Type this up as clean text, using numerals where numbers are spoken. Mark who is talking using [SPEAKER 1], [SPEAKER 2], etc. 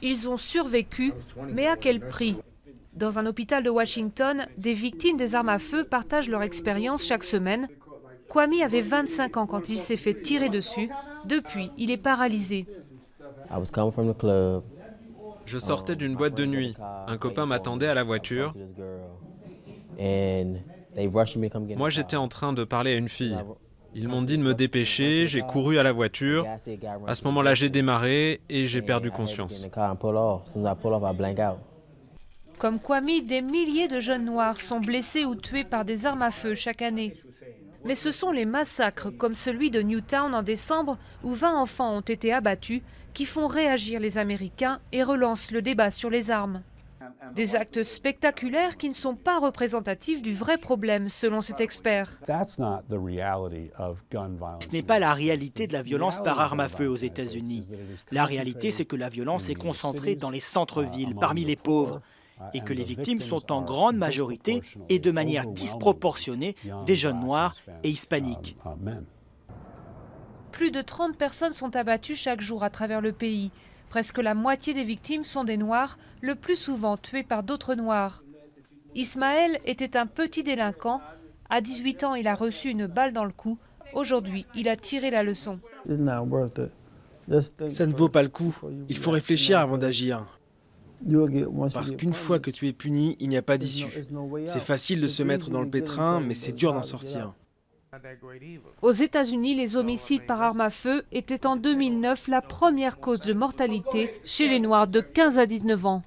[SPEAKER 1] Ils ont survécu, mais à quel prix? Dans un hôpital de Washington, des victimes des armes à feu partagent leur expérience chaque semaine. Kwame avait 25 ans quand il s'est fait tirer dessus. Depuis, il est paralysé.
[SPEAKER 2] Je sortais d'une boîte de nuit. Un copain m'attendait à la voiture. Moi, j'étais en train de parler à une fille. Ils m'ont dit de me dépêcher, j'ai couru à la voiture. À ce moment-là, j'ai démarré et j'ai perdu conscience.
[SPEAKER 1] Comme Kwame, des milliers de jeunes noirs sont blessés ou tués par des armes à feu chaque année. Mais ce sont les massacres, comme celui de Newtown en décembre, où 20 enfants ont été abattus, qui font réagir les Américains et relancent le débat sur les armes. Des actes spectaculaires qui ne sont pas représentatifs du vrai problème, selon cet expert.
[SPEAKER 3] Ce n'est pas la réalité de la violence par arme à feu aux États-Unis. La réalité, c'est que la violence est concentrée dans les centres-villes, parmi les pauvres, et que les victimes sont en grande majorité et de manière disproportionnée des jeunes noirs et hispaniques.
[SPEAKER 1] Plus de 30 personnes sont abattues chaque jour à travers le pays. Presque la moitié des victimes sont des Noirs, le plus souvent tués par d'autres Noirs. Ismaël était un petit délinquant. À 18 ans, il a reçu une balle dans le cou. Aujourd'hui, il a tiré la leçon.
[SPEAKER 4] Ça ne vaut pas le coup. Il faut réfléchir avant d'agir. Parce qu'une fois que tu es puni, il n'y a pas d'issue. C'est facile de se mettre dans le pétrin, mais c'est dur d'en sortir.
[SPEAKER 1] Aux États-Unis, les homicides par arme à feu étaient en 2009 la première cause de mortalité chez les Noirs de 15 à 19 ans.